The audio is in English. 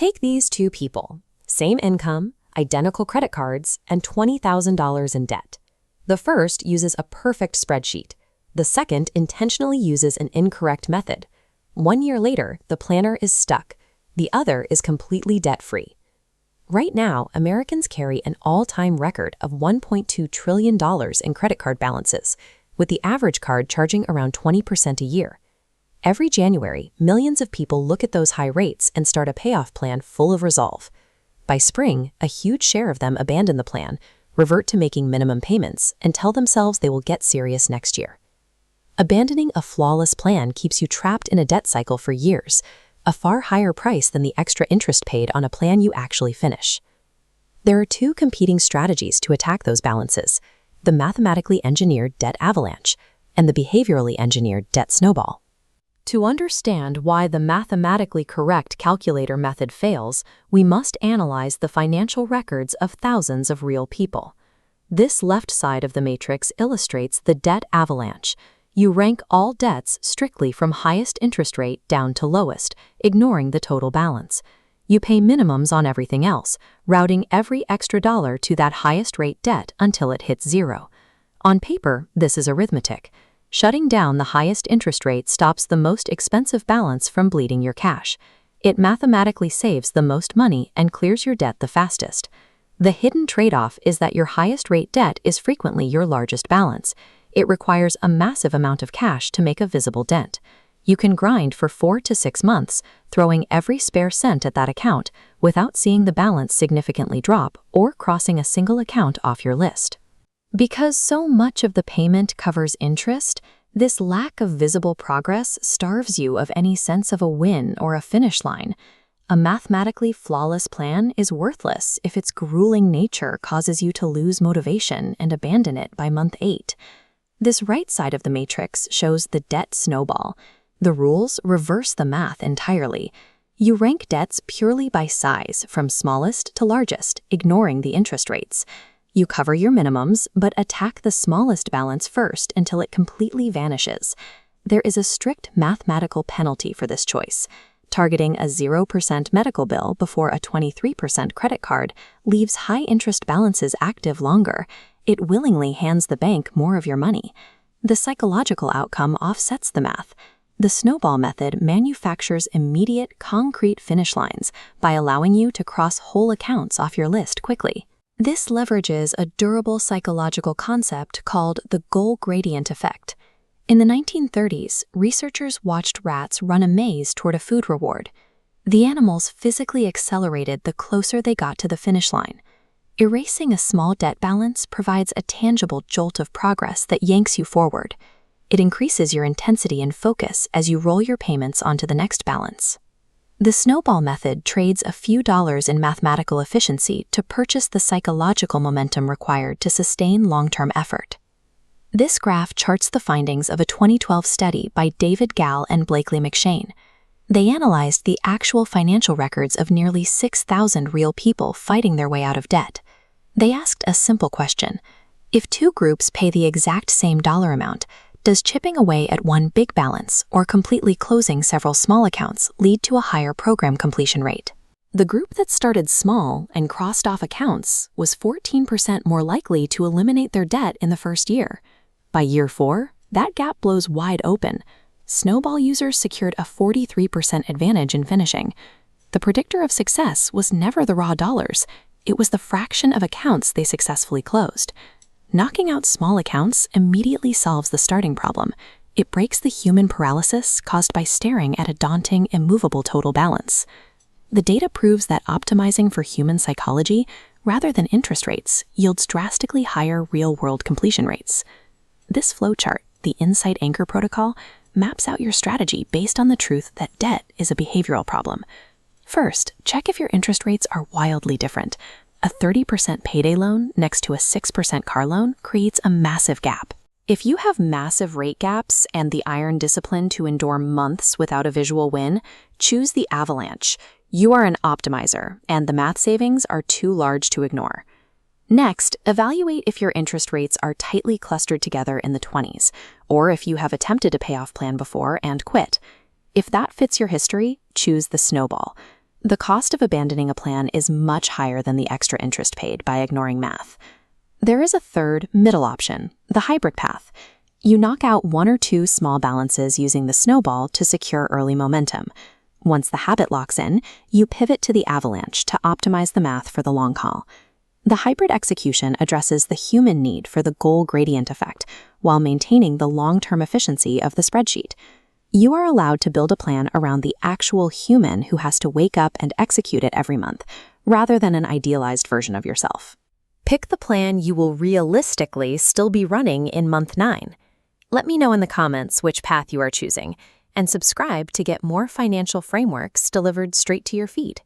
Take these two people, same income, identical credit cards, and $20,000 in debt. The first uses a perfect spreadsheet. The second intentionally uses an incorrect method. 1 year later, the planner is stuck. The other is completely debt-free. Right now, Americans carry an all-time record of $1.2 trillion in credit card balances, with the average card charging around 20% a year. Every January, millions of people look at those high rates and start a payoff plan full of resolve. By spring, a huge share of them abandon the plan, revert to making minimum payments, and tell themselves they will get serious next year. Abandoning a flawless plan keeps you trapped in a debt cycle for years, a far higher price than the extra interest paid on a plan you actually finish. There are two competing strategies to attack those balances: the mathematically engineered debt avalanche and the behaviorally engineered debt snowball. To understand why the mathematically correct calculator method fails, we must analyze the financial records of thousands of real people. This left side of the matrix illustrates the debt avalanche. You rank all debts strictly from highest interest rate down to lowest, ignoring the total balance. You pay minimums on everything else, routing every extra dollar to that highest rate debt until it hits zero. On paper, this is arithmetic. Shutting down the highest interest rate stops the most expensive balance from bleeding your cash. It mathematically saves the most money and clears your debt the fastest. The hidden trade-off is that your highest rate debt is frequently your largest balance. It requires a massive amount of cash to make a visible dent. You can grind for 4 to 6 months, throwing every spare cent at that account without seeing the balance significantly drop or crossing a single account off your list. Because so much of the payment covers interest, this lack of visible progress starves you of any sense of a win or a finish line. A mathematically flawless plan is worthless if its grueling nature causes you to lose motivation and abandon it by month 8. This right side of the matrix shows the debt snowball. The rules reverse the math entirely. You rank debts purely by size, from smallest to largest, ignoring the interest rates. You cover your minimums, but attack the smallest balance first until it completely vanishes. There is a strict mathematical penalty for this choice. Targeting a 0% medical bill before a 23% credit card leaves high-interest balances active longer. It willingly hands the bank more of your money. The psychological outcome offsets the math. The snowball method manufactures immediate, concrete finish lines by allowing you to cross whole accounts off your list quickly. This leverages a durable psychological concept called the goal gradient effect. In the 1930s, researchers watched rats run a maze toward a food reward. The animals physically accelerated the closer they got to the finish line. Erasing a small debt balance provides a tangible jolt of progress that yanks you forward. It increases your intensity and focus as you roll your payments onto the next balance. The snowball method trades a few dollars in mathematical efficiency to purchase the psychological momentum required to sustain long-term effort. This graph charts the findings of a 2012 study by David Gall and Blakely McShane. They analyzed the actual financial records of nearly 6,000 real people fighting their way out of debt. They asked a simple question: if two groups pay the exact same dollar amount, does chipping away at one big balance or completely closing several small accounts lead to a higher program completion rate? The group that started small and crossed off accounts was 14% more likely to eliminate their debt in the first year. By year 4, that gap blows wide open. Snowball users secured a 43% advantage in finishing. The predictor of success was never the raw dollars. It was the fraction of accounts they successfully closed. Knocking out small accounts immediately solves the starting problem. It breaks the human paralysis caused by staring at a daunting, immovable total balance. The data proves that optimizing for human psychology, rather than interest rates, yields drastically higher real-world completion rates. This flowchart, the Insight Anchor Protocol, maps out your strategy based on the truth that debt is a behavioral problem. First, check if your interest rates are wildly different. A 30% payday loan next to a 6% car loan creates a massive gap. If you have massive rate gaps and the iron discipline to endure months without a visual win, choose the Avalanche. You are an optimizer, and the math savings are too large to ignore. Next, evaluate if your interest rates are tightly clustered together in the 20s, or if you have attempted a payoff plan before and quit. If that fits your history, choose the Snowball. The cost of abandoning a plan is much higher than the extra interest paid by ignoring math. There is a third, middle option, the hybrid path. You knock out one or two small balances using the snowball to secure early momentum. Once the habit locks in, you pivot to the avalanche to optimize the math for the long haul. The hybrid execution addresses the human need for the goal gradient effect while maintaining the long-term efficiency of the spreadsheet. You are allowed to build a plan around the actual human who has to wake up and execute it every month, rather than an idealized version of yourself. Pick the plan you will realistically still be running in month 9. Let me know in the comments which path you are choosing, and subscribe to get more financial frameworks delivered straight to your feed.